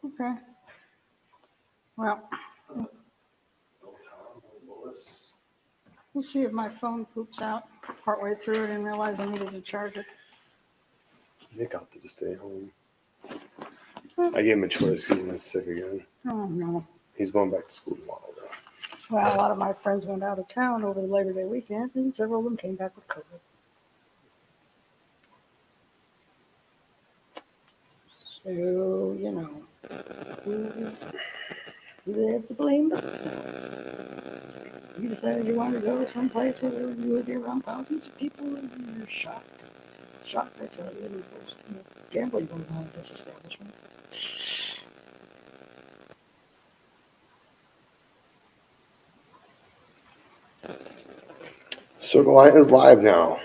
Okay. Well, we'll see if my phone poops out partway through it and realize I needed to charge it. Nick opted to stay home. I gave him a choice. He's been sick again. Oh, no. He's going back to school tomorrow, though. Well, a lot of my friends went out of town over the Labor Day weekend, and several of them came back with COVID. So, you know, they have to blame themselves. You decided you wanted to go to some place where you would be around thousands of people, and you're shocked. Shocked, I tell you, there's gambling going on at this establishment. Circle Light is live now.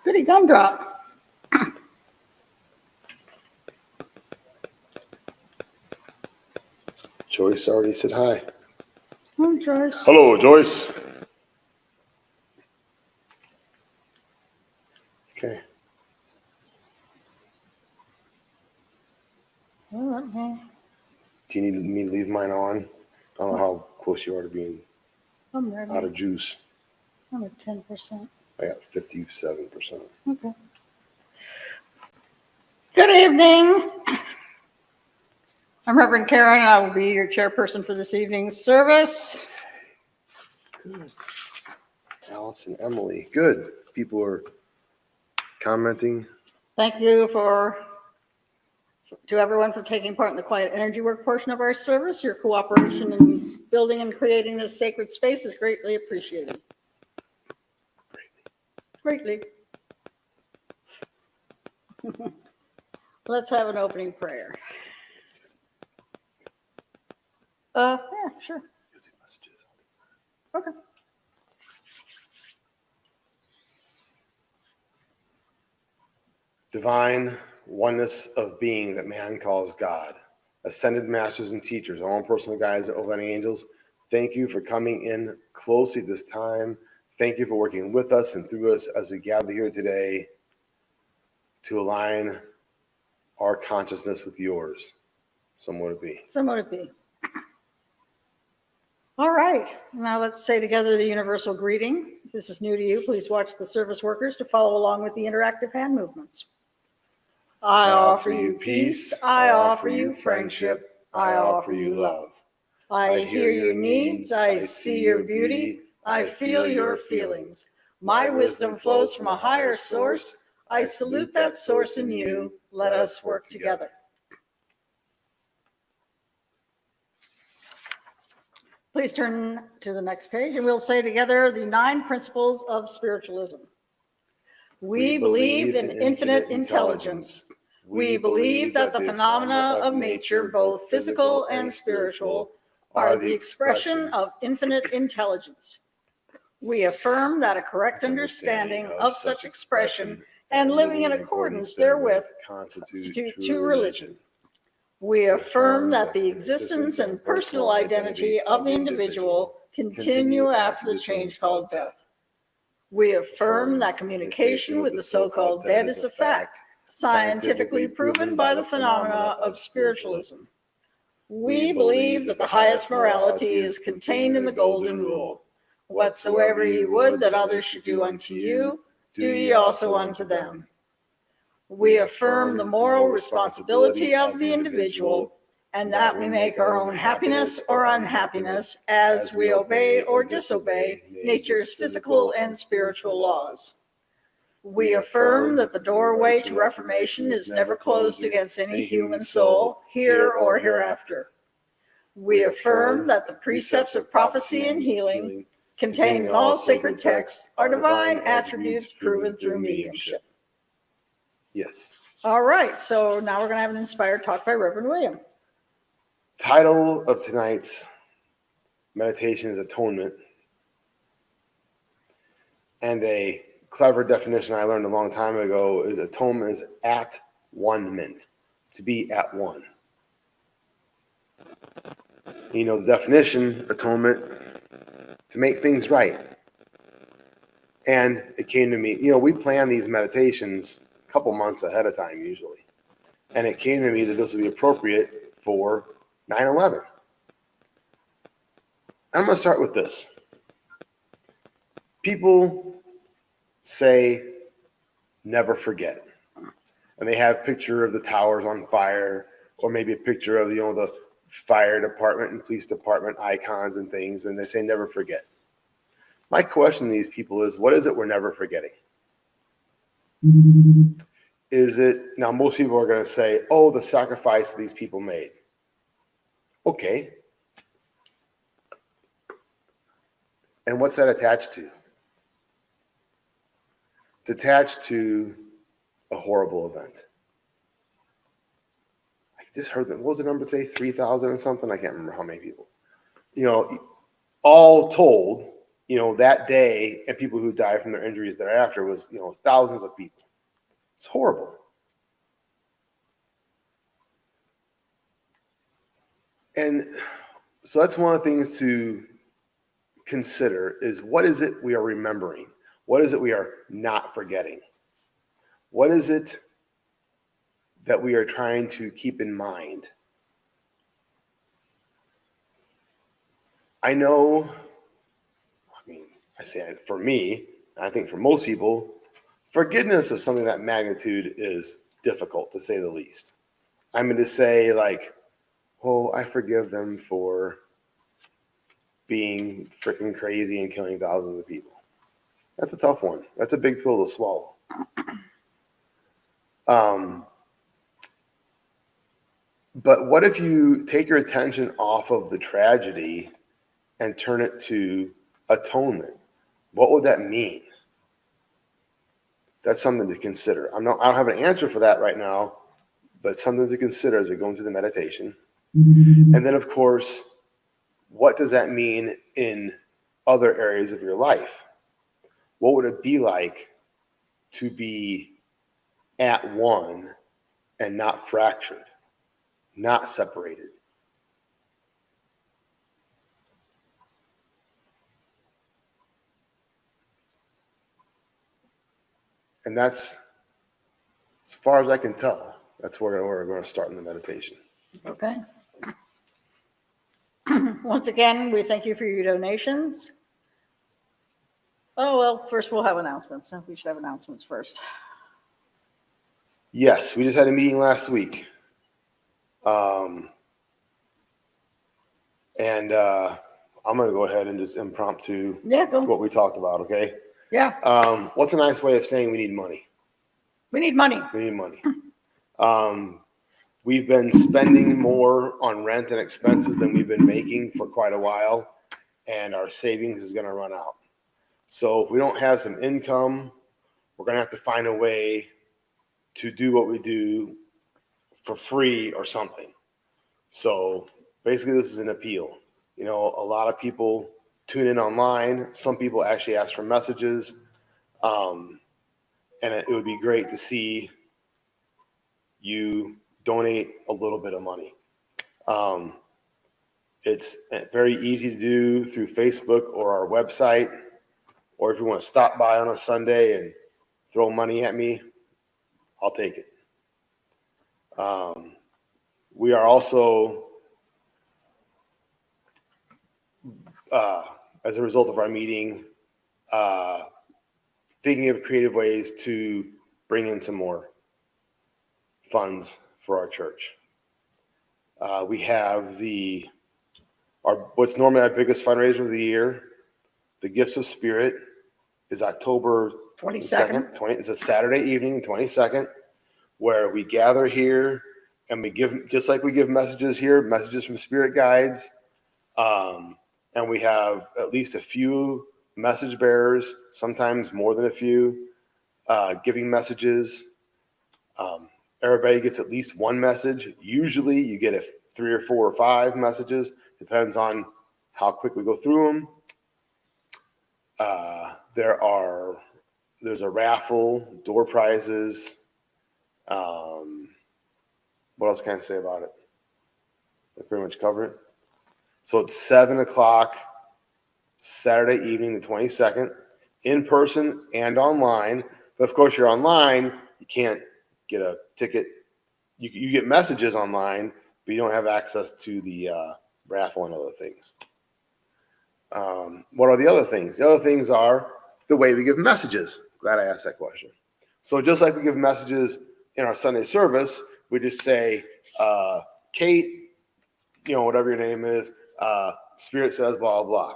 Goody gumdrop. Joyce already said hi. Oh, Joyce. Hello, Joyce. Okay. Okay. Do you need me to leave mine on? I don't know how close you are to being I'm ready. out of juice. I'm at 10%. I got 57%. Okay. Good evening. I'm Reverend Karen, and I will be your chairperson for this evening's service. Good. Alice and Emily. Good. People are commenting. Thank you to everyone for taking part in the quiet energy work portion of our service. Your cooperation in building and creating this sacred space is greatly appreciated. Greatly. Let's have an opening prayer. Yeah, sure. Okay. Divine oneness of being that man calls God. Ascended masters and teachers, our own personal guides and overlanding angels, thank you for coming in closely this time. Thank you for working with us and through us as we gather here today to align our consciousness with yours. So mote it be. So mote it be. All right, now let's say together the universal greeting. If this is new to you, please watch the service workers to follow along with the interactive hand movements. I offer you peace, I offer you friendship, I offer you love. I hear your needs, I see your beauty, I feel your feelings. My wisdom flows from a higher source. I salute that source in you. Let us work together. Please turn to the next page and we'll say together the 9 principles of spiritualism. We believe in infinite intelligence. We believe that the phenomena of nature, both physical and spiritual, are the expression of infinite intelligence. We affirm that a correct understanding of such expression and living in accordance therewith constitute true religion. We affirm that the existence and personal identity of the individual continue after the change called death. We affirm that communication with the so-called dead is a fact, scientifically proven by the phenomena of spiritualism. We believe that the highest morality is contained in the Golden Rule. Whatsoever ye would that others should do unto you, do ye also unto them. We affirm the moral responsibility of the individual, and that we make our own happiness or unhappiness as we obey or disobey nature's physical and spiritual laws. We affirm that the doorway to reformation is never closed against any human soul, here or hereafter. We affirm that the precepts of prophecy and healing, contained in all sacred texts, are divine attributes proven through mediumship. Yes. All right, so now we're going to have an inspired talk by Reverend William. Title of tonight's meditation is Atonement. And a clever definition I learned a long time ago is atonement is at one-ment, to be at one. You know the definition, atonement, to make things right. And it came to me, we plan these meditations couple months ahead of time usually. And it came to me that this would be appropriate for 9/11. I'm going to start with this. People say never forget. And they have a picture of the towers on fire, or maybe a picture of, the fire department and police department icons and things, and they say never forget. My question to these people is, what is it we're never forgetting? Is it, now most people are going to say, oh, the sacrifice these people made. Okay. And what's that attached to? It's attached to a horrible event. I just heard that, what was the number today? 3,000 or something? I can't remember how many people. All told, that day and people who died from their injuries thereafter was, thousands of people. It's horrible. And so that's one of the things to consider is, what is it we are remembering? What is it we are not forgetting? What is it that we are trying to keep in mind? I know, I say for me, I think for most people, forgiveness of something that magnitude is difficult, to say the least. I'm going to say, like, oh, I forgive them for being freaking crazy and killing thousands of people. That's a tough one. That's a big pill to swallow. But what if you take your attention off of the tragedy and turn it to atonement? What would that mean? That's something to consider. I don't have an answer for that right now, but something to consider as we go into the meditation. And then, of course, what does that mean in other areas of your life? What would it be like to be at one and not fractured, not separated? And that's, as far as I can tell, that's where we're going to start in the meditation. Okay. Once again, we thank you for your donations. Oh, well, first we'll have announcements. We should have announcements first. Yes, we just had a meeting last week. And I'm going to go ahead and just impromptu what we talked about, okay? Yeah. What's a nice way of saying we need money? We need money. We need money. We've been spending more on rent and expenses than we've been making for quite a while, and our savings is going to run out. So if we don't have some income, we're going to have to find a way to do what we do for free or something. So basically, this is an appeal. A lot of people tune in online. Some people actually ask for messages. And it would be great to see you donate a little bit of money. It's very easy to do through Facebook or our website, or if you want to stop by on a Sunday and throw money at me, I'll take it. We are also, as a result of our meeting, thinking of creative ways to bring in some more funds for our church. We have what's normally our biggest fundraiser of the year, the Gifts of Spirit, is October 22nd. It's a Saturday evening, 22nd, where we gather here and we give, just like we give messages here, messages from spirit guides. And we have at least a few message bearers, sometimes more than a few, giving messages. Everybody gets at least one message. Usually you get 3 or 4 or 5 messages. Depends on how quick we go through them. There's a raffle, door prizes. What else can I say about it? I pretty much covered it. So it's 7:00 Saturday evening, the 22nd, in person and online. But of course, you're online, you can't get a ticket you get messages online, but you don't have access to the raffle and other things. What are the other things? The other things are the way we give messages. Glad I asked that question. So just like we give messages in our Sunday service, we just say, Kate, whatever your name is, Spirit says blah, blah,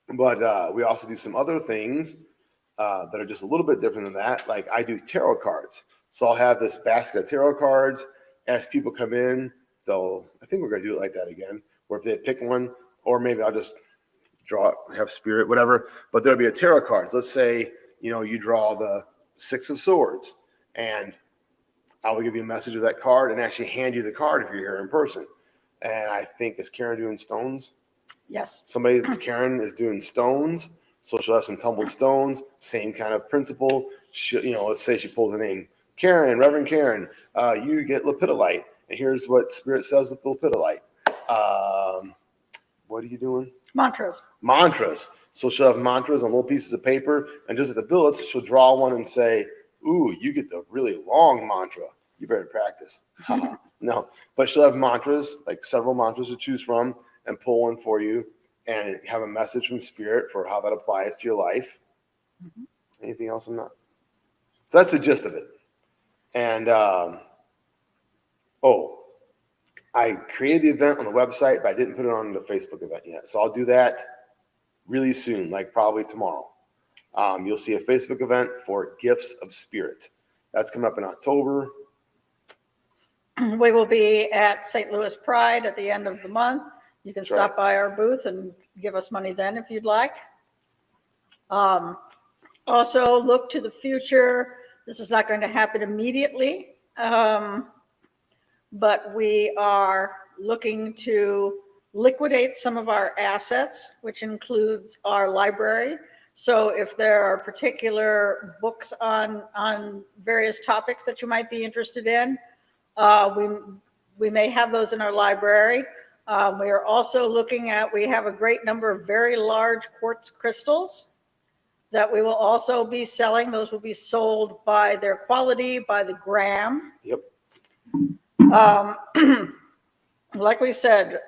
blah. But we also do some other things that are just a little bit different than that. Like I do tarot cards. So I'll have this basket of tarot cards as people come in. So I think we're going to do it like that again, where if they pick one, or maybe I'll just draw, have Spirit, whatever. But there'll be a tarot cards. Let's say, you draw the 6 of Swords, and I will give you a message of that card and actually hand you the card if you're here in person. And I think, is Karen doing stones? Yes. Karen is doing stones. So she'll have some tumbled stones, same kind of principle. Let's say she pulls a name, Karen, Reverend Karen, you get lepidolite. And here's what Spirit says with the lepidolite. What are you doing? Mantras. So she'll have mantras on little pieces of paper, and just at the billets, she'll draw one and say, ooh, you get the really long mantra. You better practice. No, but she'll have mantras, like several mantras to choose from, and pull one for you and have a message from Spirit for how that applies to your life. Mm-hmm. Anything else I'm not? So that's the gist of it. And, I created the event on the website, but I didn't put it on the Facebook event yet. So I'll do that really soon, like probably tomorrow. You'll see a Facebook event for Gifts of Spirit. That's coming up in October. We will be at St. Louis Pride at the end of the month. You can stop by our booth and give us money then if you'd like. Also, look to the future. This is not going to happen immediately, but we are looking to liquidate some of our assets, which includes our library. So if there are particular books on various topics that you might be interested in, we may have those in our library. We are also looking at, we have a great number of very large quartz crystals that we will also be selling. Those will be sold by their quality, by the gram. Yep. Like we said,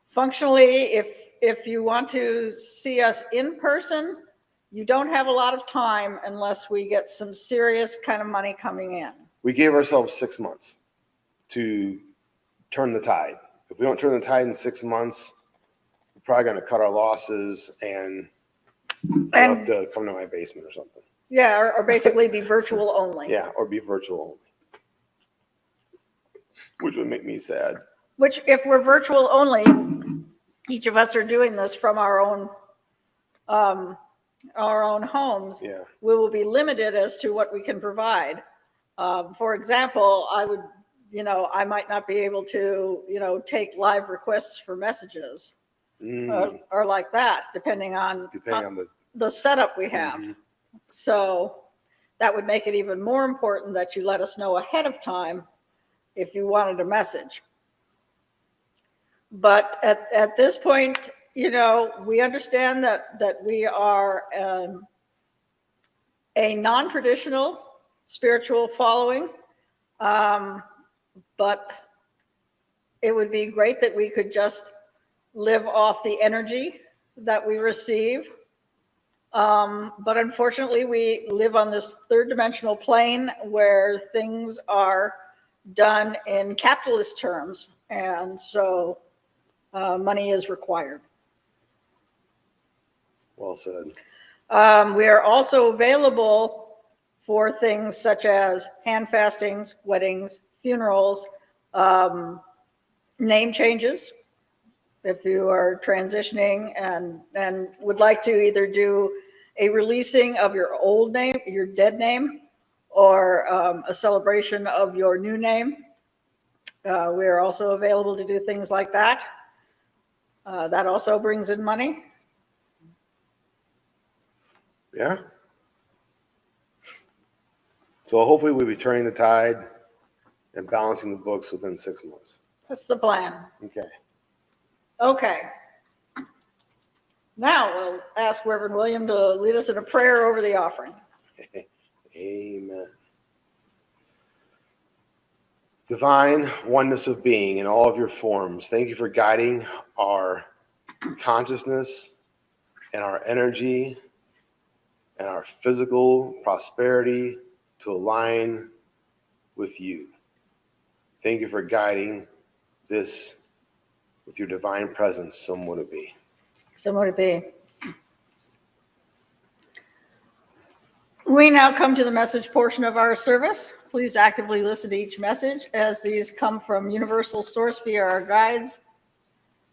functionally, if you want to see us in person, you don't have a lot of time unless we get some serious kind of money coming in. We gave ourselves 6 months to turn the tide. If we don't turn the tide in 6 months, we're probably going to cut our losses and have to come to my basement or something. Yeah, or basically be virtual only. Yeah, or be virtual only. Which would make me sad. Which, if we're virtual only, each of us are doing this from our own homes. Yeah. We will be limited as to what we can provide. For example, I might not be able to, take live requests for messages or like that, depending on the setup we have. Mm-hmm. So that would make it even more important that you let us know ahead of time if you wanted a message. But at this point, we understand that we are a non-traditional spiritual following, but it would be great that we could just live off the energy that we receive. But unfortunately, we live on this third dimensional plane where things are done in capitalist terms, and so money is required. Well said. We are also available for things such as hand fastings, weddings, funerals, name changes. If you are transitioning and would like to either do a releasing of your old name, your dead name, or a celebration of your new name, we are also available to do things like that. That also brings in money. Yeah. So hopefully we'll be turning the tide and balancing the books within 6 months. That's the plan. Okay. Now we'll ask Reverend William to lead us in a prayer over the offering. Amen. Divine oneness of being in all of your forms, thank you for guiding our consciousness and our energy and our physical prosperity to align with you. Thank you for guiding this with your divine presence, so would it be. So would it be. We now come to the message portion of our service. Please actively listen to each message as these come from universal source via our guides.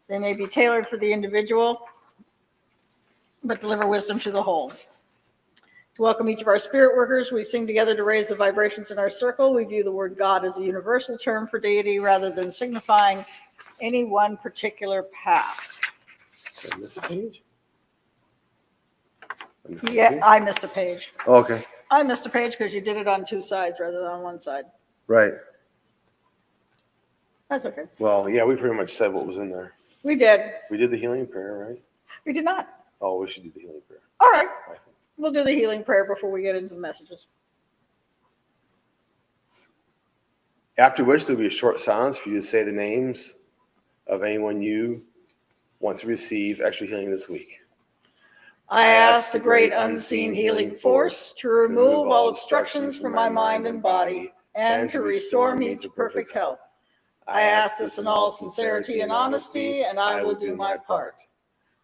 They may be tailored for the individual, but deliver wisdom to the whole. To welcome each of our spirit workers, we sing together to raise the vibrations in our circle. We view the word God as a universal term for deity rather than signifying any one particular path. Did I miss a page? Yeah, I missed a page. Oh, okay. I missed a page because you did it on two sides rather than on one side. Right. That's okay. Well, yeah, we pretty much said what was in there. We did. We did the healing prayer, right? We did not. Oh, we should do the healing prayer. All right. I think. We'll do the healing prayer before we get into the messages. After which, there'll be a short silence for you to say the names of anyone you want to receive extra healing this week. I ask the great unseen healing force to remove all obstructions from my mind and body and to restore me to perfect health. I ask this in all sincerity and honesty, and I will do my part.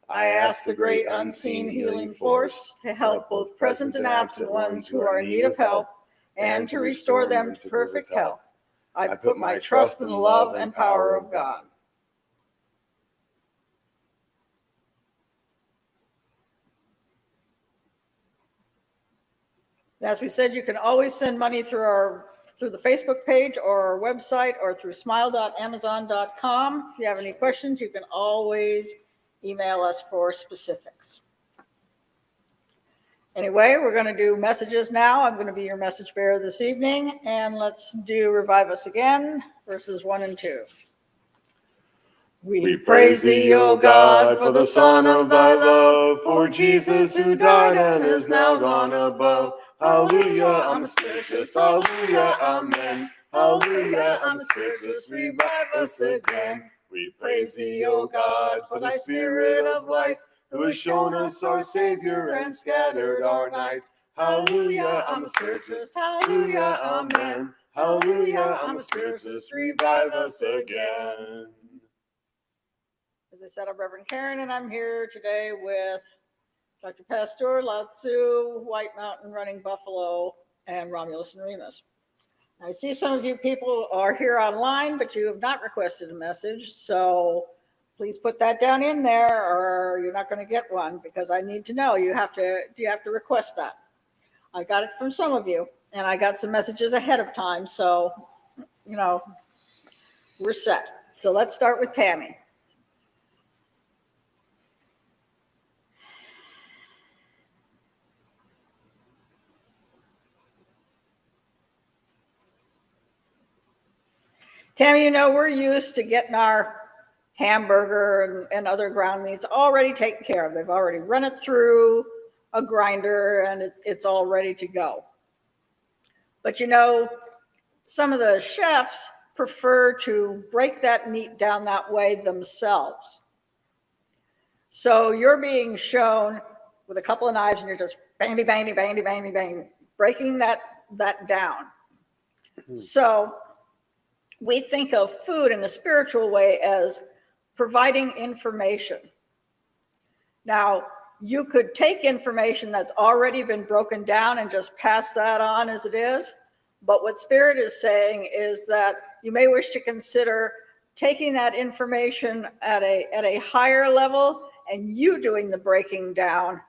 I ask the great unseen healing force to help both present and absent ones who are in need of help and to restore them to perfect health. I put my trust in the love and power of God. As we said, you can always send money through the Facebook page or our website or through smile.amazon.com. If you have any questions, you can always email us for specifics. Anyway, we're going to do messages now. I'm going to be your message bearer this evening, and let's do Revive Us Again, verses 1 and 2. We praise thee, O God, for the Son of thy love, for Jesus who died and is now gone above. Hallelujah, I'm a spiritist, hallelujah, amen. Hallelujah, I'm a spiritist, revive us again. We praise thee, O God, for thy spirit of light, who has shown us our Savior and scattered our night. Hallelujah, I'm a spiritist, hallelujah, amen. Hallelujah, I'm a spiritist, revive us again. As I said, I'm Reverend Karen, and I'm here today with Dr. Pastor, Lao Tzu, White Mountain Running Buffalo, and Romulus and Remus. I see some of you people are here online, but you have not requested a message, so please put that down in there, or you're not going to get one, because I need to know. You have to request that. I got it from some of you, and I got some messages ahead of time, so, we're set. So let's start with Tammy. Tammy, we're used to getting our hamburger and other ground meats already taken care of. They've already run it through a grinder and it's all ready to go. But some of the chefs prefer to break that meat down that way themselves. So you're being shown with a couple of knives and you're just bang, bang, bang, bang, bang, breaking that down. Mm-hmm. So we think of food in a spiritual way as providing information. Now, you could take information that's already been broken down and just pass that on as it is. But what Spirit is saying is that you may wish to consider taking that information at a higher level and you doing the breaking down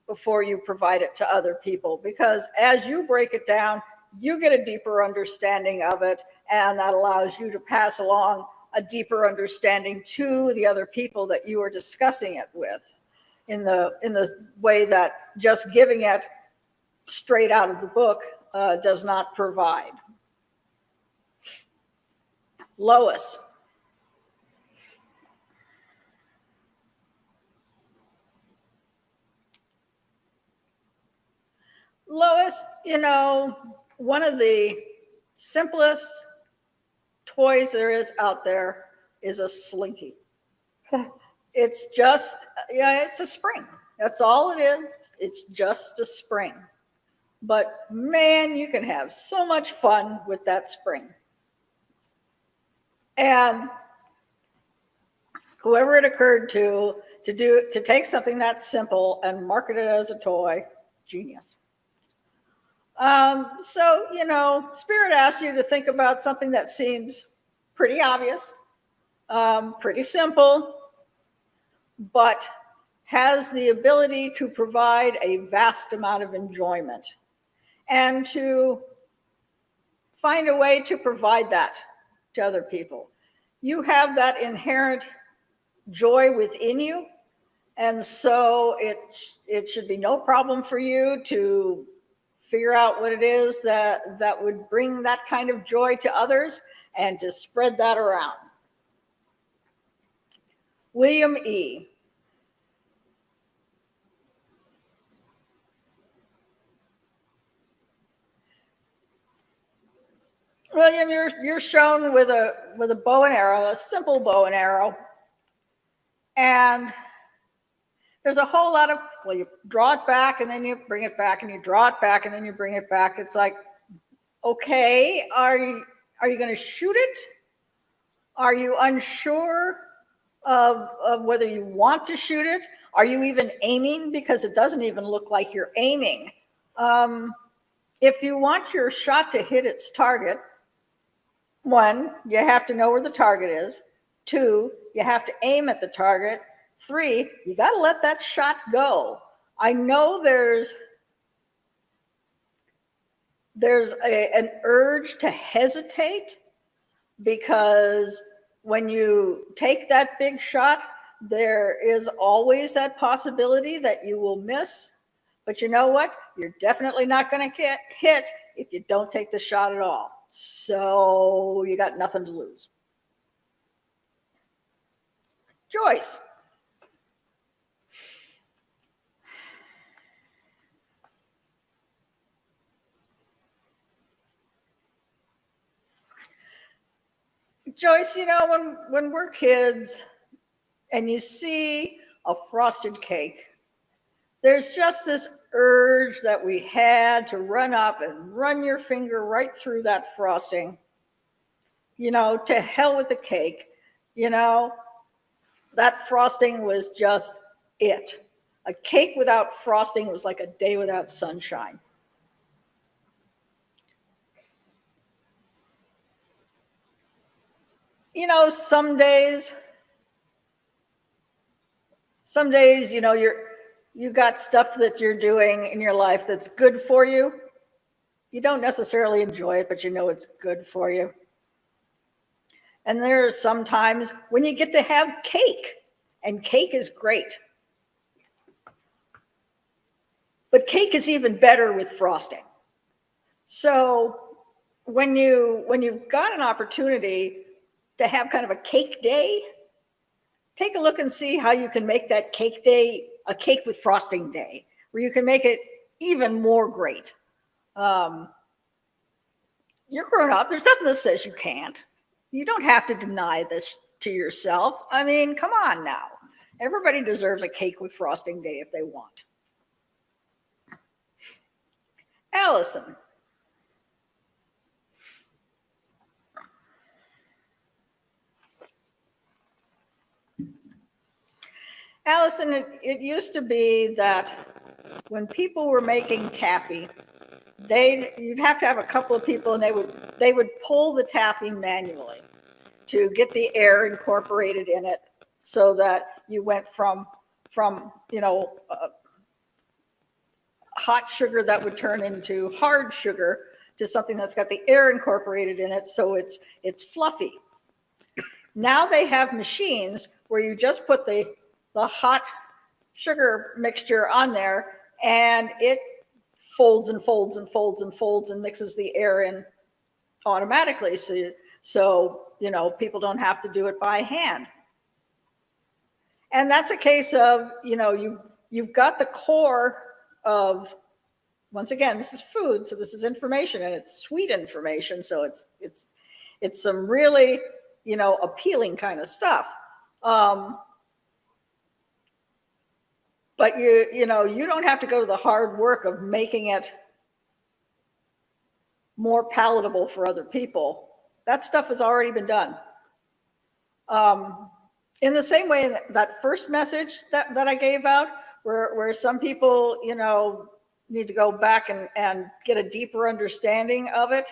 before you provide it to other people. Because as you break it down, you get a deeper understanding of it, and that allows you to pass along a deeper understanding to the other people that you are discussing it with in the way that just giving it straight out of the book does not provide. Lois. Lois, one of the simplest toys there is out there is a slinky. It's just, it's a spring. That's all it is. It's just a spring. But man, you can have so much fun with that spring. And whoever it occurred to take something that simple and market it as a toy, genius. So, Spirit asked you to think about something that seems pretty obvious, pretty simple, but has the ability to provide a vast amount of enjoyment and to find a way to provide that to other people. You have that inherent joy within you, and so it should be no problem for you to figure out what it is that would bring that kind of joy to others and to spread that around. William E. William, you're shown with a bow and arrow, a simple bow and arrow. And there's a whole lot of, you draw it back and then you bring it back, and you draw it back and then you bring it back. It's like, okay, are you going to shoot it? Are you unsure of whether you want to shoot it? Are you even aiming? Because it doesn't even look like you're aiming. If you want your shot to hit its target, 1, you have to know where the target is. 2, you have to aim at the target. 3, you got to let that shot go. I know there's an urge to hesitate, because when you take that big shot, there is always that possibility that you will miss. But you know what? You're definitely not going to get hit if you don't take the shot at all. So you got nothing to lose. Joyce. Joyce, when we're kids and you see a frosted cake, there's just this urge that we had to run up and run your finger right through that frosting. To hell with the cake. That frosting was just it. A cake without frosting was like a day without sunshine. Some days, you got stuff that you're doing in your life that's good for you. You don't necessarily enjoy it, but you know it's good for you. And there are some times when you get to have cake, and cake is great. But cake is even better with frosting. So when you've got an opportunity to have kind of a cake day, take a look and see how you can make that cake day a cake with frosting day, where you can make it even more great. You're grown up. There's nothing that says you can't. You don't have to deny this to yourself. I mean, come on now. Everybody deserves a cake with frosting day if they want. Allison. Allison, it used to be that when people were making taffy, you'd have to have a couple of people, and they would pull the taffy manually to get the air incorporated in it, so that you went from hot sugar that would turn into hard sugar to something that's got the air incorporated in it, so it's fluffy. Now they have machines where you just put the hot sugar mixture on there, and it folds and folds and folds and folds and mixes the air in automatically. So people don't have to do it by hand. And that's a case of, you've got the core of, once again, this is food, so this is information, and it's sweet information. So It's some really, appealing kind of stuff. But you don't have to go to the hard work of making it more palatable for other people. That stuff has already been done. In the same way, that first message that I gave out, where some people, need to go back and get a deeper understanding of it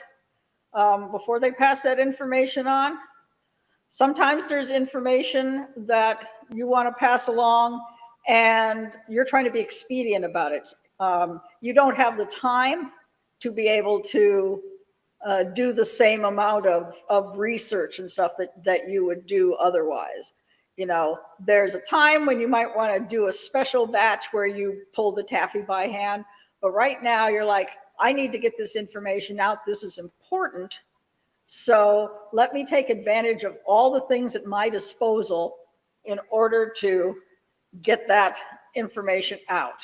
before they pass that information on. Sometimes there's information that you want to pass along and you're trying to be expedient about it. You don't have the time to be able to do the same amount of research and stuff that you would do otherwise. There's a time when you might want to do a special batch where you pull the taffy by hand, but right now you're like, I need to get this information out. This is important. So let me take advantage of all the things at my disposal in order to get that information out.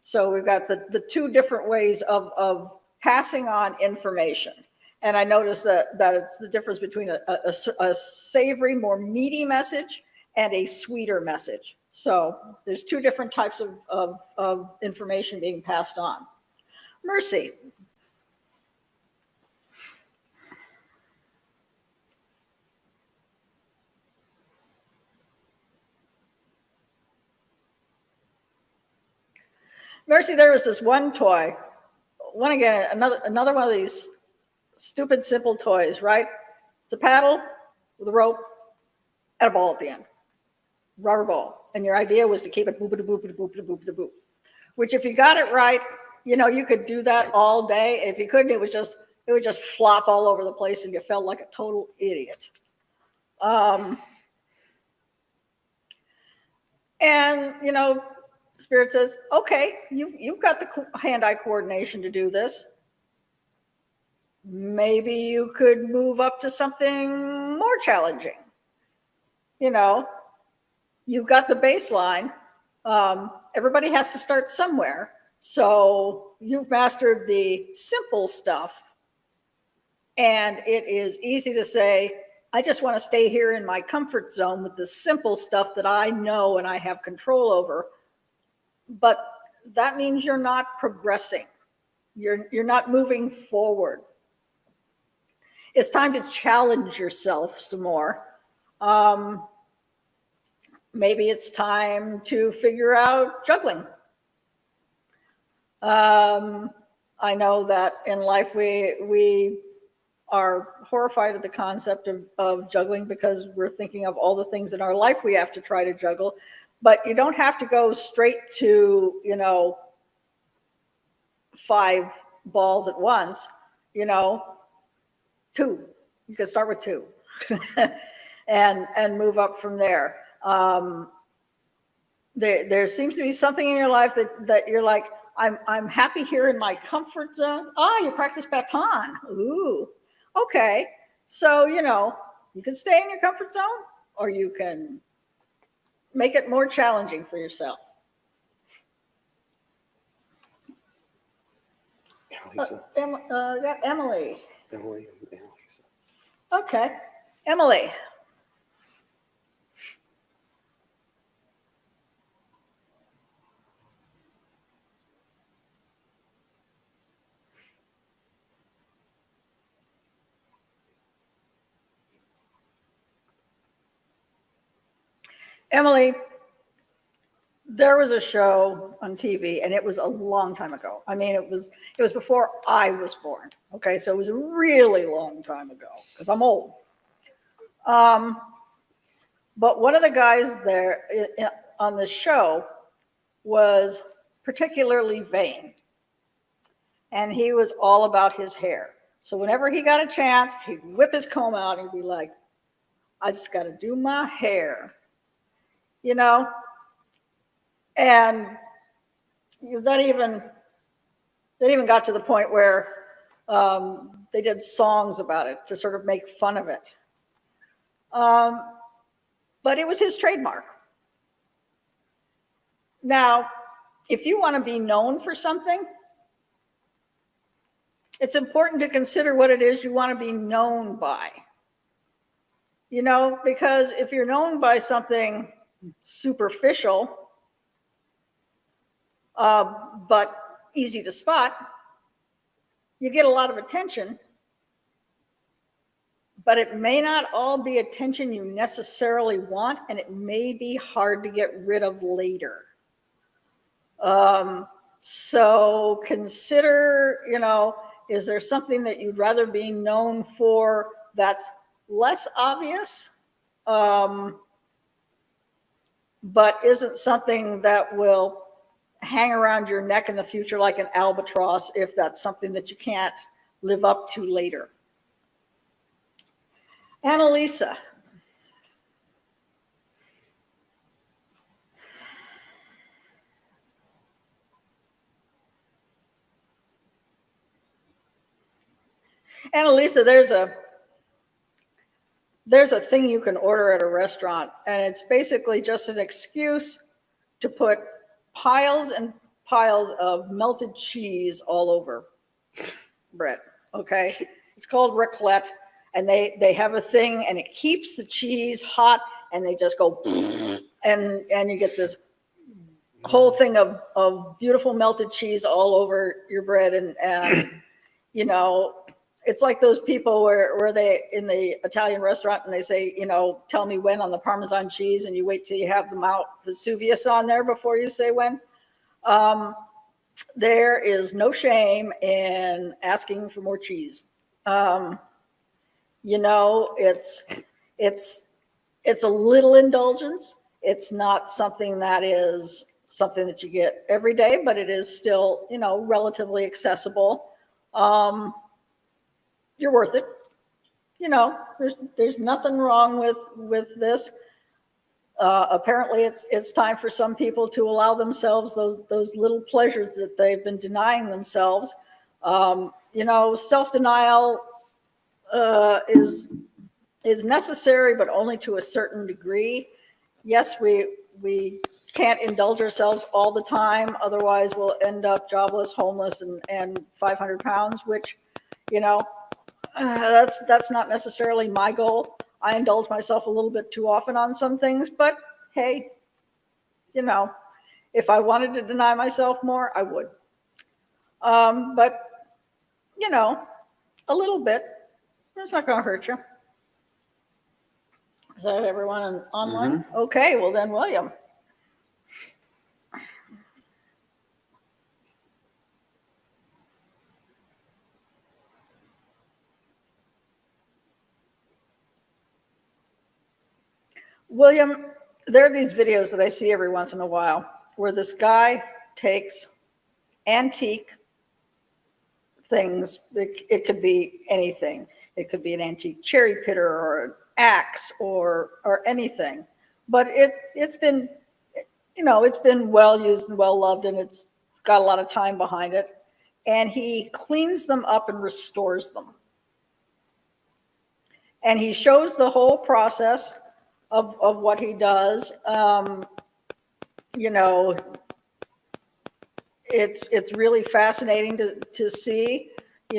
So we've got the two different ways of passing on information. And I noticed that it's the difference between a savory, more meaty message and a sweeter message. So there's two different types of information being passed on. Mercy. Mercy, there was this one toy. Another one of these stupid, simple toys, right? It's a paddle with a rope and a ball at the end. Rubber ball. And your idea was to keep it boop-a-da-boop-a-da-boop-a-da-boop-a-da-boop. Which if you got it right, you could do that all day. If you couldn't, it would just flop all over the place and you felt like a total idiot. And, Spirit says, okay, you've got the hand-eye coordination to do this. Maybe you could move up to something more challenging. You've got the baseline. Everybody has to start somewhere. So you've mastered the simple stuff. And it is easy to say, I just want to stay here in my comfort zone with the simple stuff that I know and I have control over. But that means you're not progressing. You're not moving forward. It's time to challenge yourself some more. Maybe it's time to figure out juggling. I know that in life we are horrified at the concept of juggling because we're thinking of all the things in our life we have to try to juggle. But you don't have to go straight to, 5 balls at once, 2. You can start with 2 and move up from there. There seems to be something in your life that you're like, I'm happy here in my comfort zone. You practice baton. Ooh, okay. So, you can stay in your comfort zone or you can make it more challenging for yourself. Got Emily. Emily. Okay, Emily. Emily, there was a show on TV, and it was a long time ago. I mean, it was before I was born. Okay, so it was a really long time ago because I'm old. But one of the guys there on the show was particularly vain, and he was all about his hair. So whenever he got a chance, he'd whip his comb out and be like, "I just got to do my hair." And that even got to the point where they did songs about it to sort of make fun of it. But it was his trademark. Now, if you want to be known for something, it's important to consider what it is you want to be known by. because if you're known by something superficial, but easy to spot, you get a lot of attention, but it may not all be attention you necessarily want, and it may be hard to get rid of later. So consider, is there something that you'd rather be known for that's less obvious, but isn't something that will hang around your neck in the future like an albatross if that's something that you can't live up to later? Annalisa. Annalisa, there's a thing you can order at a restaurant, and it's basically just an excuse to put piles and piles of melted cheese all over bread. Okay, it's called raclette, and they have a thing, and it keeps the cheese hot, and they just go, and you get this whole thing of beautiful melted cheese all over your bread, and it's like those people where they in the Italian restaurant and they say, tell me when on the Parmesan cheese, and you wait till you have the Mount Vesuvius on there before you say when. There is no shame in asking for more cheese. It's a little indulgence. It's not something that you get every day, but it is still, relatively accessible. You're worth it. There's nothing wrong with this. Apparently it's time for some people to allow themselves those little pleasures that they've been denying themselves. Self-denial is necessary, but only to a certain degree. Yes, we can't indulge ourselves all the time, otherwise we'll end up jobless, homeless, and 500 pounds, which that's not necessarily my goal. I indulge myself a little bit too often on some things, but hey, if I wanted to deny myself more, I would. But a little bit, it's not going to hurt you. Is that everyone online? Mm-hmm. Okay, well then, William. William, there are these videos that I see every once in a while where this guy takes antique things. It could be anything. It could be an antique cherry pitter or an axe or anything. But it's been well used and well loved, and it's got a lot of time behind it. And he cleans them up and restores them. And he shows the whole process of what he does. It's really fascinating to see,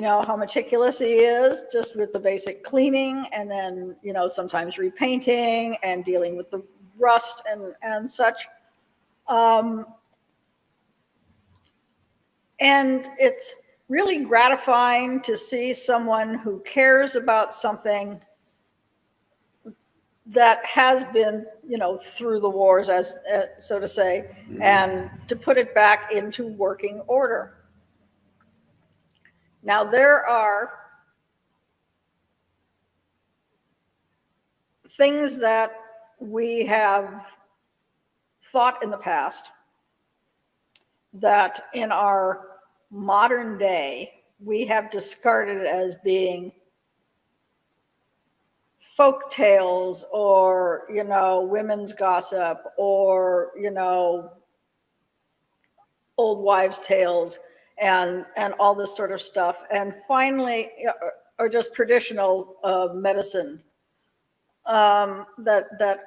how meticulous he is just with the basic cleaning, and then, sometimes repainting and dealing with the rust and such. And it's really gratifying to see someone who cares about something that has been, through the wars, as so to say, and to put it back into working order. Now, there are things that we have thought in the past that in our modern day we have discarded as being folk tales or, women's gossip or, old wives' tales and all this sort of stuff. And finally, or just traditional medicine that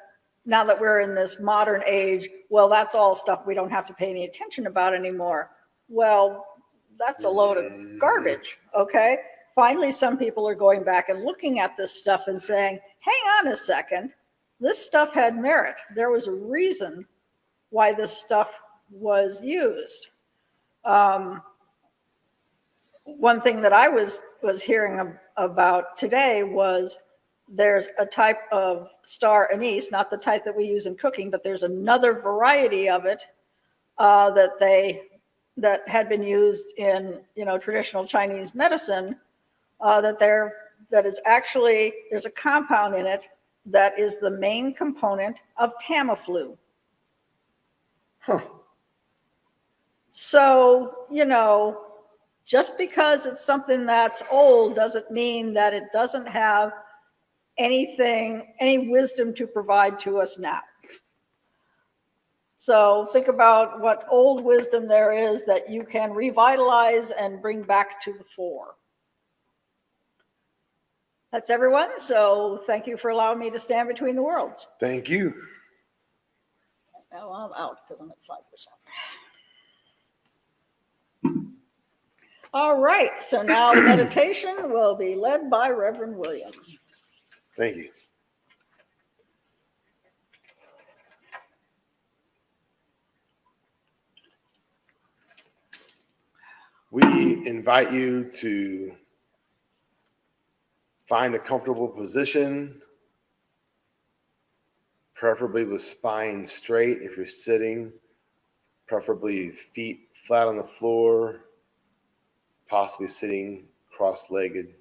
now that we're in this modern age, well, that's all stuff we don't have to pay any attention about anymore. Well, that's a load of garbage, okay? Finally, some people are going back and looking at this stuff and saying, hang on a second, this stuff had merit. There was a reason why this stuff was used. One thing that I was hearing about today was there's a type of star anise, not the type that we use in cooking, but there's another variety of it that had been used in traditional Chinese medicine. That is actually, there's a compound in it that is the main component of Tamiflu. Huh. So, just because it's something that's old doesn't mean that it doesn't have any wisdom to provide to us now. So think about what old wisdom there is that you can revitalize and bring back to the fore. That's everyone. So thank you for allowing me to stand between the worlds. Thank you. Well, I'm out because I'm at 5%. All right, so now the meditation will be led by Reverend William. Thank you. We invite you to find a comfortable position, preferably with spine straight if you're sitting, preferably feet flat on the floor, possibly sitting cross-legged.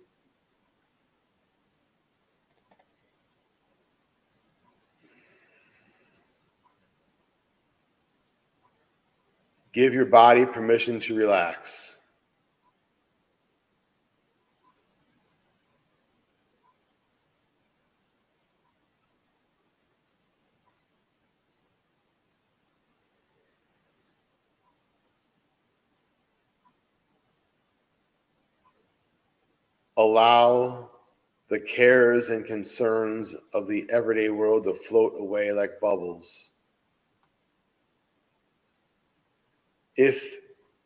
Give your body permission to relax. Allow the cares and concerns of the everyday world to float away like bubbles. If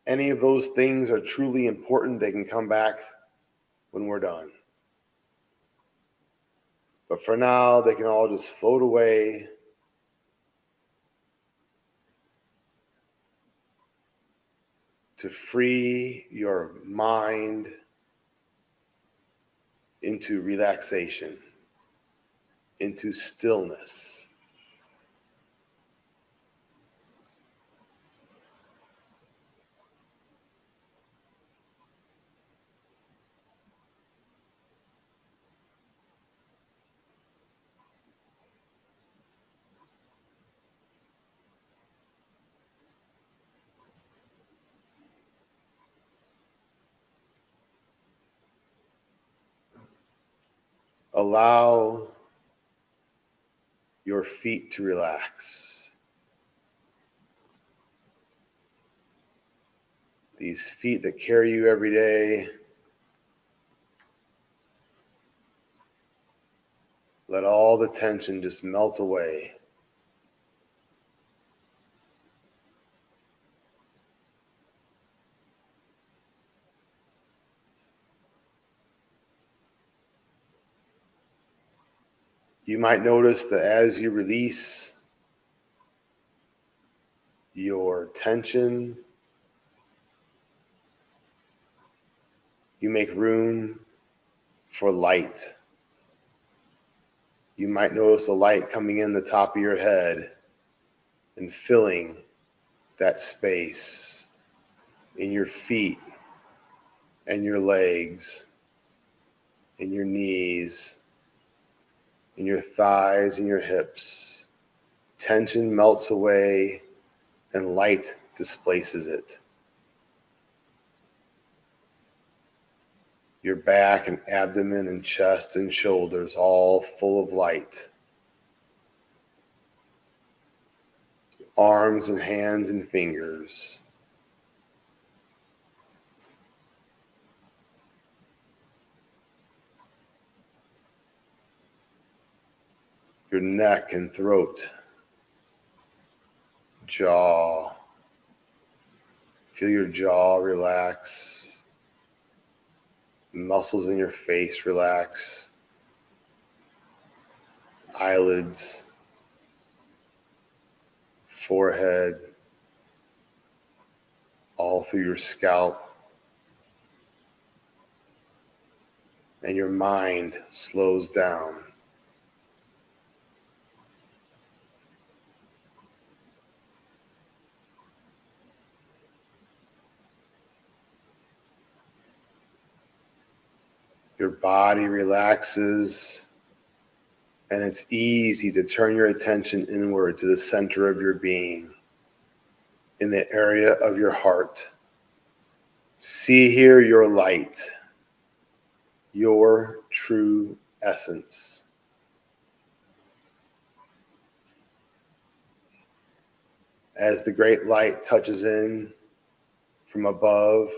any of those things are truly important, they can come back when we're done. But for now, they can all just float away. To free your mind into relaxation, into stillness. Allow your feet to relax. These feet that carry you every day, let all the tension just melt away. You might notice that as you release your tension, you make room for light. You might notice a light coming in the top of your head and filling that space in your feet and your legs, in your knees, in your thighs and your hips. Tension melts away and light displaces it. Your back and abdomen and chest and shoulders all full of light. Arms and hands and fingers. Your neck and throat. Jaw. Feel your jaw relax. Muscles in your face relax. eyelids, forehead, all through your scalp, and your mind slows down. Your body relaxes, and it's easy to turn your attention inward to the center of your being, in the area of your heart. See here your light, your true essence. As the great light touches in from above,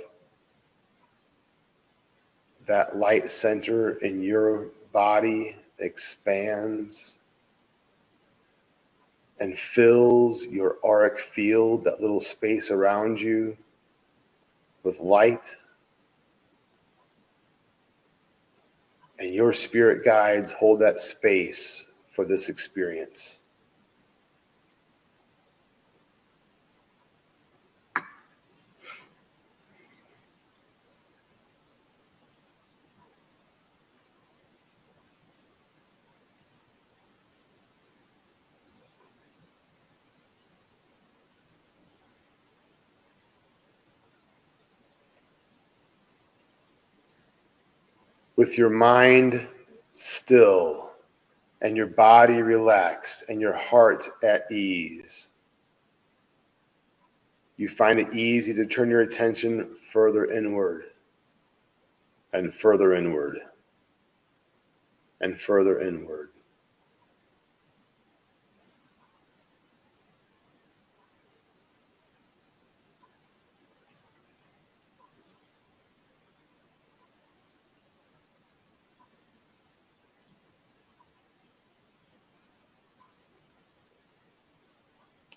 that light center in your body expands and fills your auric field, that little space around you, with light. And your spirit guides hold that space for this experience. With your mind still and your body relaxed and your heart at ease, you find it easy to turn your attention further inward and further inward and further inward.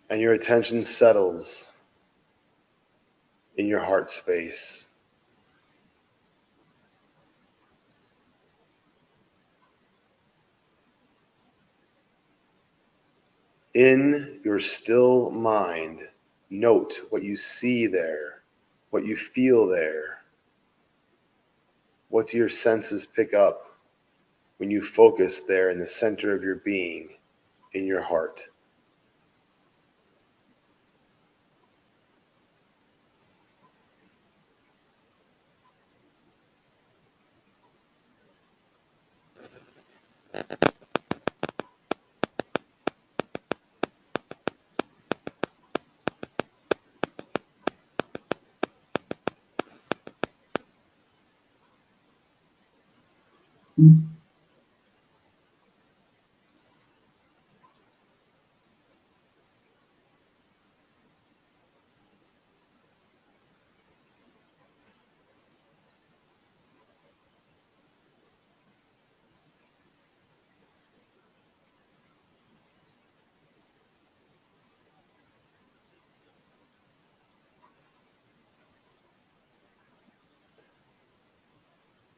And your attention settles in your heart space. In your still mind, note what you see there, what you feel there. What do your senses pick up when you focus there in the center of your being, in your heart?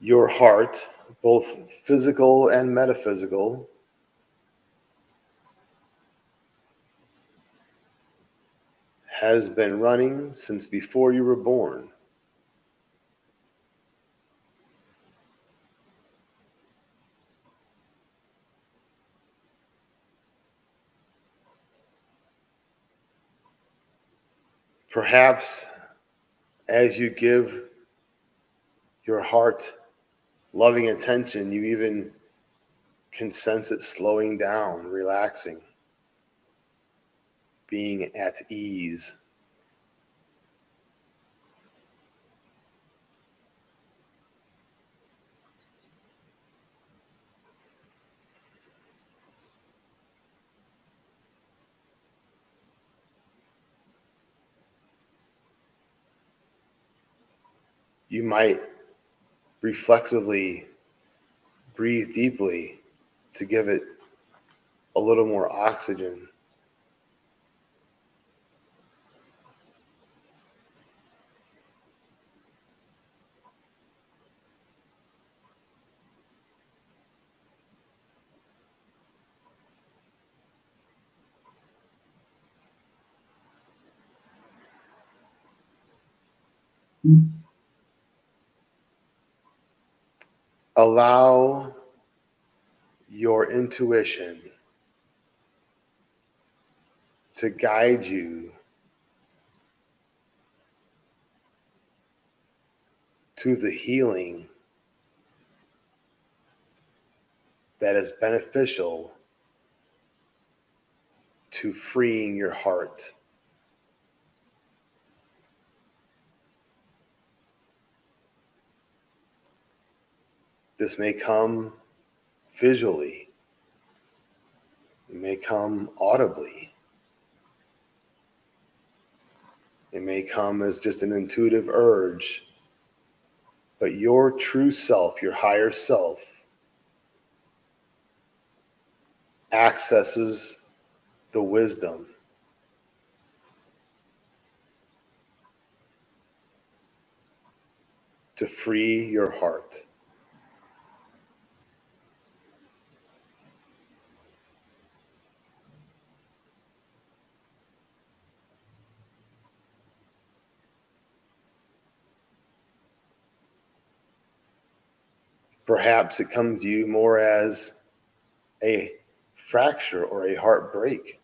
Your heart, both physical and metaphysical, has been running since before you were born. Perhaps as you give your heart loving attention, you even can sense it slowing down, relaxing, being at ease. You might reflexively breathe deeply to give it a little more oxygen. Allow your intuition to guide you to the healing that is beneficial to freeing your heart. This may come visually, it may come audibly, it may come as just an intuitive urge, but your true self, your higher self, accesses the wisdom to free your heart. Perhaps it comes to you more as a fracture or a heartbreak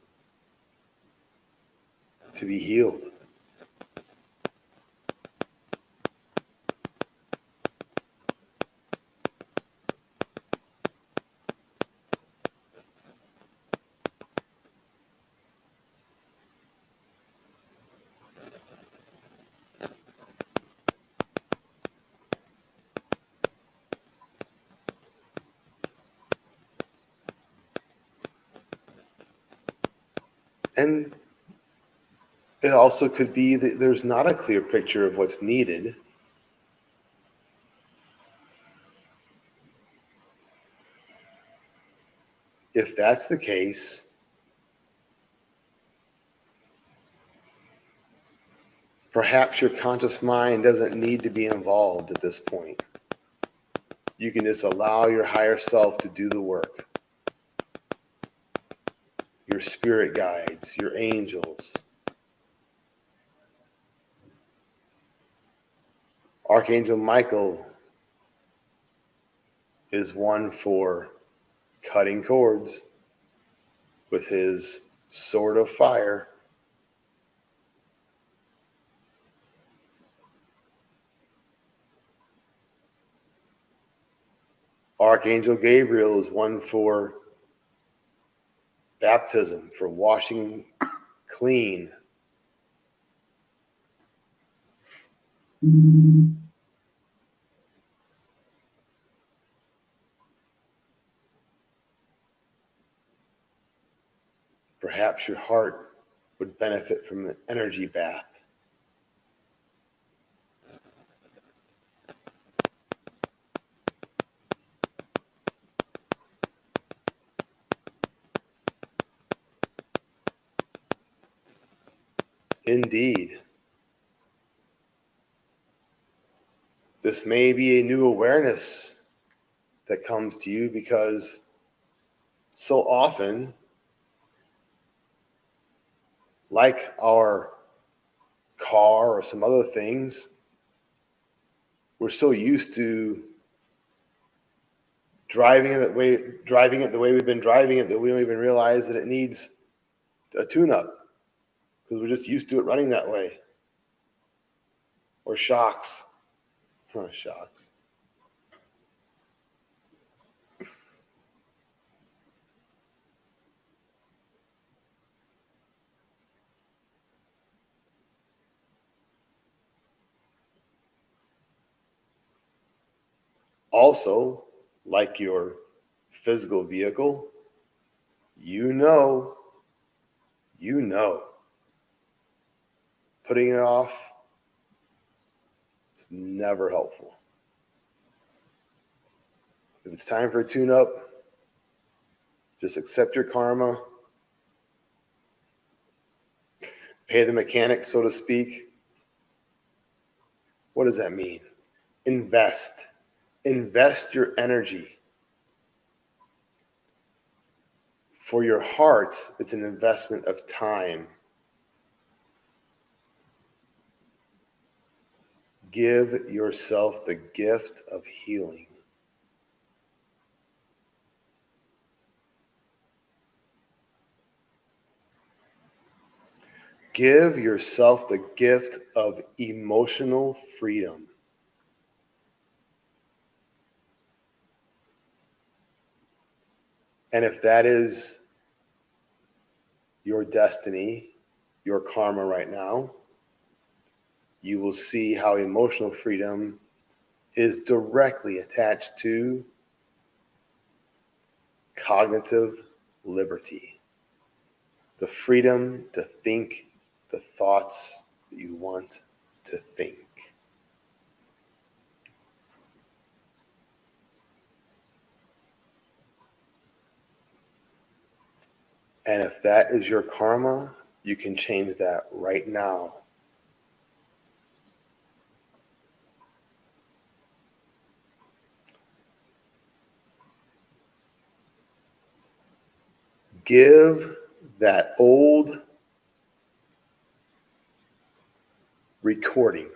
to be healed. And it also could be that there's not a clear picture of what's needed. If that's the case, perhaps your conscious mind doesn't need to be involved at this point. You can just allow your higher self to do the work. Your spirit guides, your angels. Archangel Michael is one for cutting cords with his sword of fire. Archangel Gabriel is one for baptism, for washing clean. Perhaps your heart would benefit from an energy bath. Indeed. This may be a new awareness that comes to you because so often, like our car or some other things, we're so used to driving it the way we've been driving it that we don't even realize that it needs a tune-up because we're just used to it running that way. Or shocks. Shocks. Also, like your physical vehicle, you know, putting it off is never helpful. If it's time for a tune-up, just accept your karma, pay the mechanic, so to speak. What does that mean? Invest your energy. For your heart, it's an investment of time. Give yourself the gift of healing. Give yourself the gift of emotional freedom. And if that is your destiny, your karma right now, you will see how emotional freedom is directly attached to cognitive liberty, the freedom to think the thoughts that you want to think. And if that is your karma, you can change that right now. Give that old recording,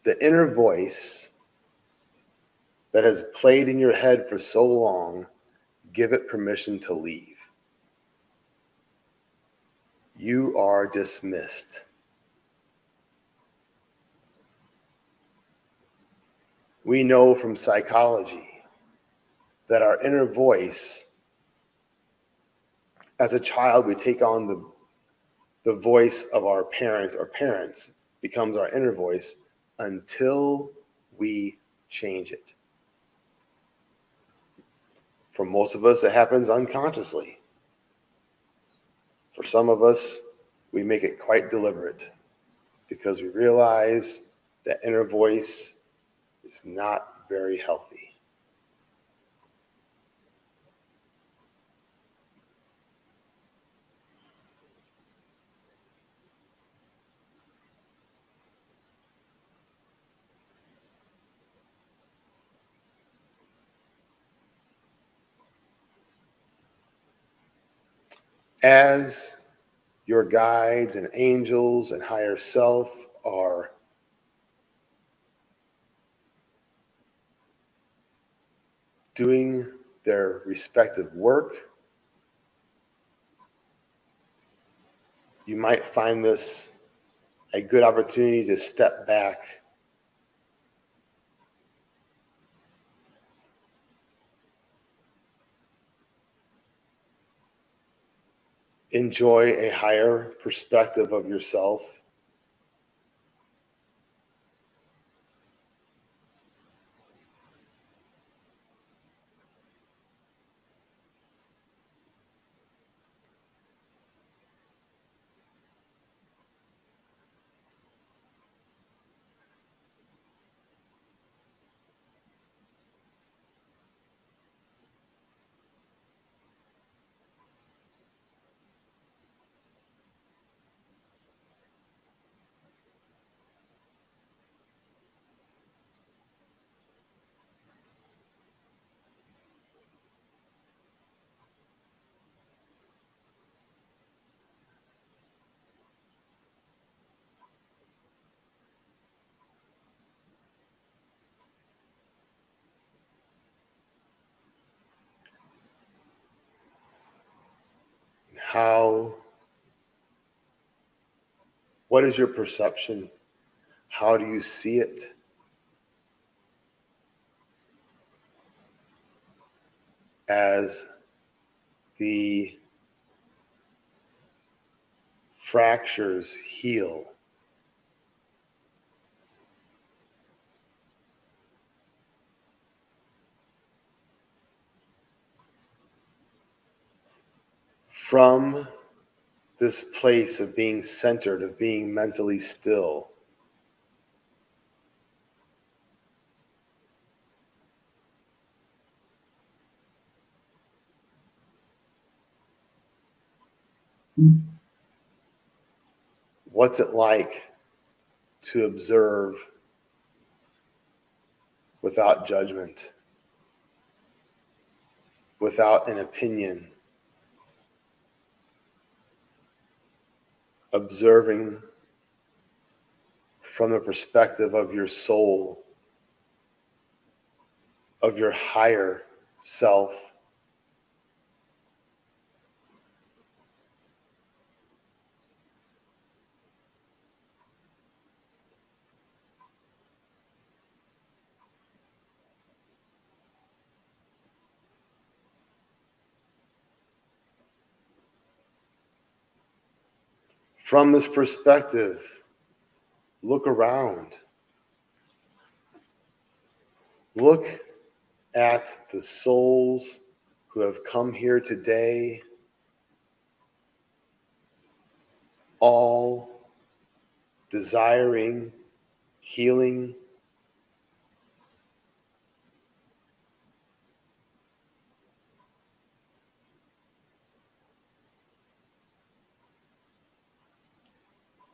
the inner voice that has played in your head for so long, give it permission to leave. You are dismissed. We know from psychology that our inner voice, as a child, we take on the voice of our parents, or parents becomes our inner voice until we change it. For most of us, it happens unconsciously. For some of us, we make it quite deliberate because we realize that inner voice is not very healthy. As your guides and angels and higher self are doing their respective work, you might find this a good opportunity to step back enjoy a higher perspective of yourself. What is your perception? How do you see it? As the fractures heal, from this place of being centered, of being mentally still, what's it like to observe without judgment, without an opinion, observing from the perspective of your soul, of your higher self. From this perspective, look around. Look at the souls who have come here today, all desiring healing.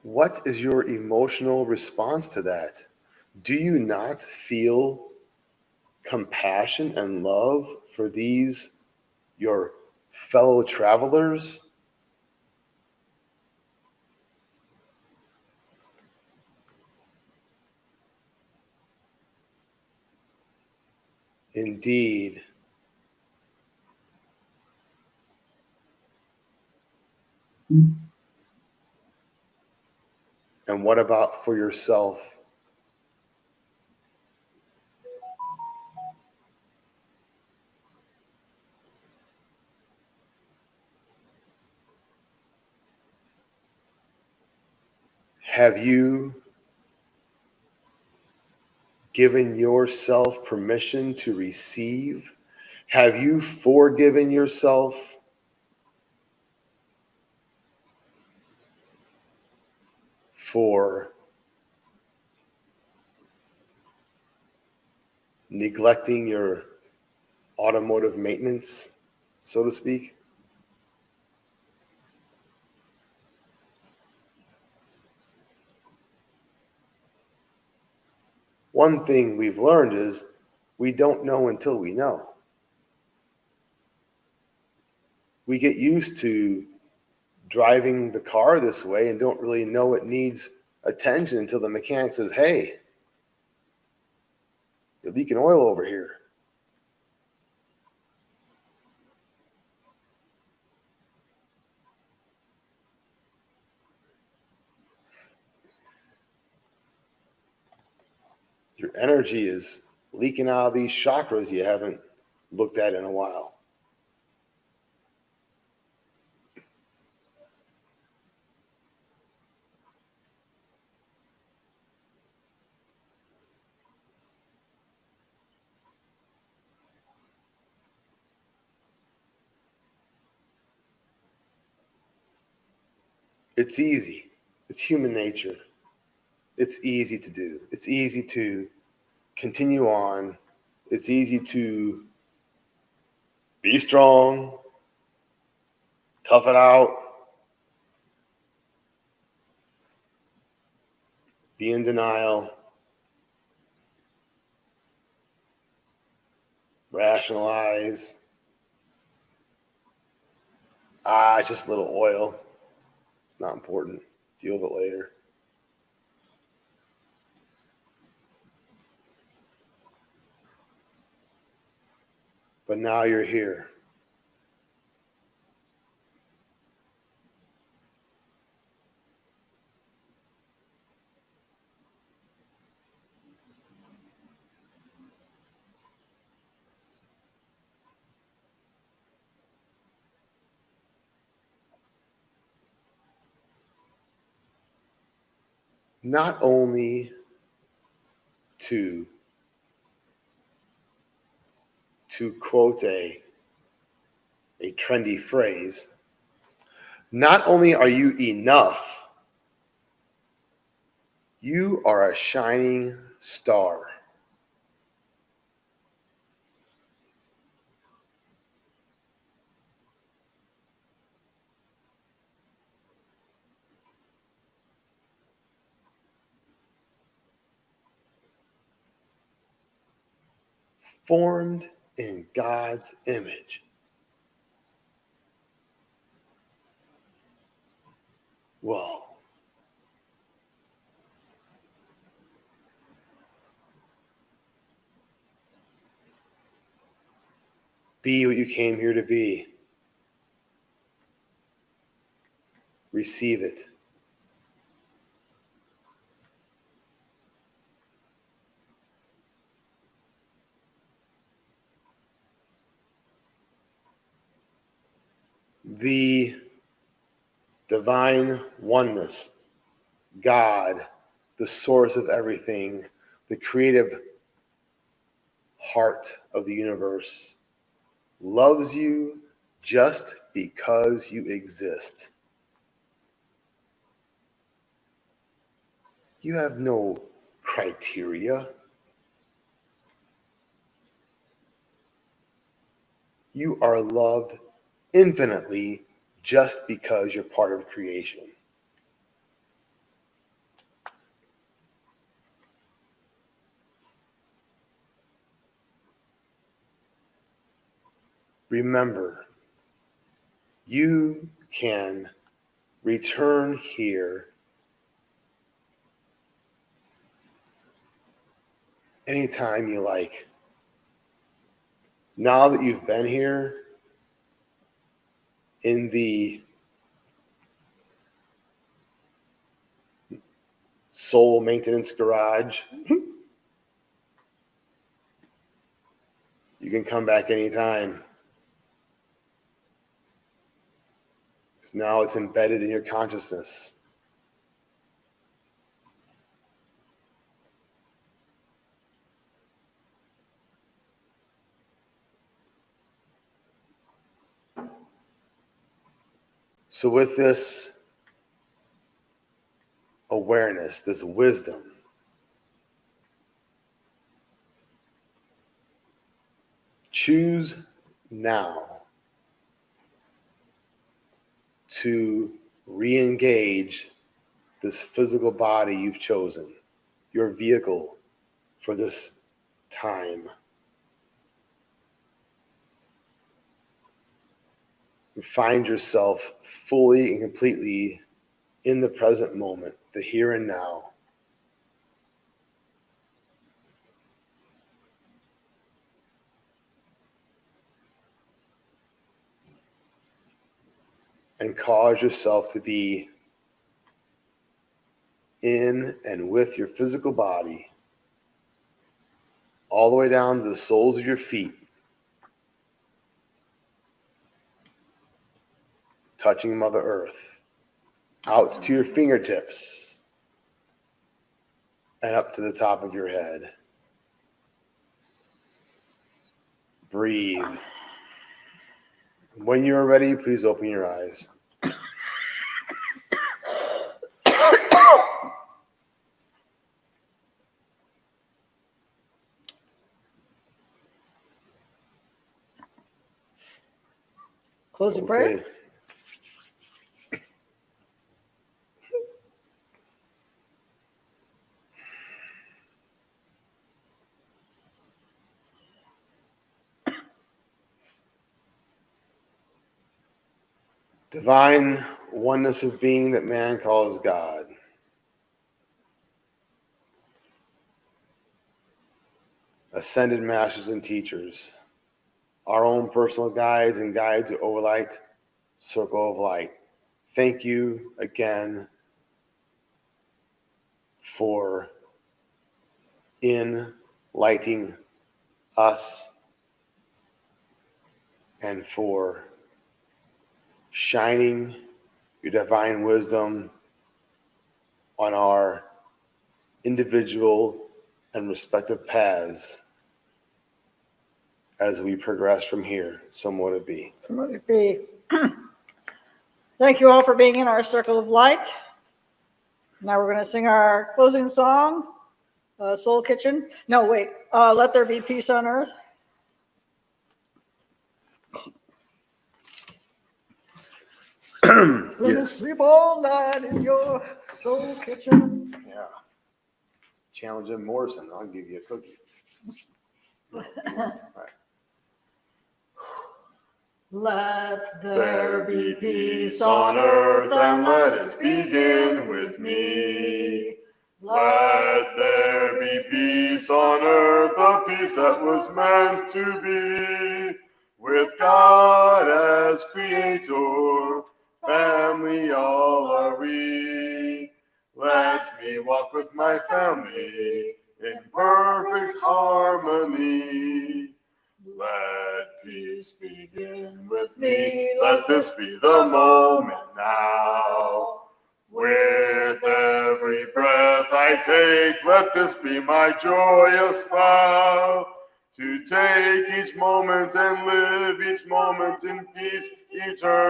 What is your emotional response to that? Do you not feel compassion and love for these, your fellow travelers? Indeed. And what about for yourself? Have you given yourself permission to receive? Have you forgiven yourself for neglecting your automotive maintenance, so to speak? One thing we've learned is we don't know until we know. We get used to driving the car this way and don't really know it needs attention until the mechanic says, "Hey, you're leaking oil over here." Your energy is leaking out of these chakras you haven't looked at in a while. It's easy. It's human nature. It's easy to do. It's easy to continue on. It's easy to be strong, tough it out, be in denial, rationalize. It's just a little oil. It's not important. Deal with it later. But now you're here. Not only to quote a trendy phrase, not only are you enough, you are a shining star. Formed in God's image. Whoa. Be what you came here to be. Receive it. The divine oneness, God, the source of everything, the creative heart of the universe, loves you just because you exist. You have no criteria. You are loved infinitely just because you're part of creation. Remember, you can return here anytime you like. Now that you've been here in the soul maintenance garage, you can come back anytime. Because now it's embedded in your consciousness. So with this awareness, this wisdom, choose now to re-engage this physical body you've chosen, your vehicle for this time. Find yourself fully and completely in the present moment, the here and now. And cause yourself to be in and with your physical body, all the way down to the soles of your feet, touching Mother Earth, out to your fingertips, and up to the top of your head. Breathe. When you are ready, please open your eyes. Closing prayer. Divine oneness of being that man calls God. Ascended masters and teachers. Our own personal guides and guides of overlight, circle of light. Thank you again for enlightening us and for shining your divine wisdom on our individual and respective paths as we progress from here. So mote it be. So mote it be. Thank you all for being in our circle of light. Now we're going to sing our closing song, Soul Kitchen. No, wait. Let there be peace on earth. Let me sleep all night in your soul kitchen. Yeah. Challenge Jim Morrison. I'll give you a cookie. All right. Let there be peace on earth, and let it begin with me. Let there be peace on earth, a peace that was meant to be. with God as creator, family all are we. Let me walk with my family in perfect harmony. Let peace begin with me. Let this be the moment now. With every breath I take, let this be my joyous vow. To take each moment and live each moment in peace eternally.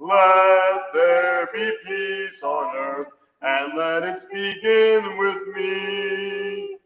Let there be peace on earth, and let it begin with me.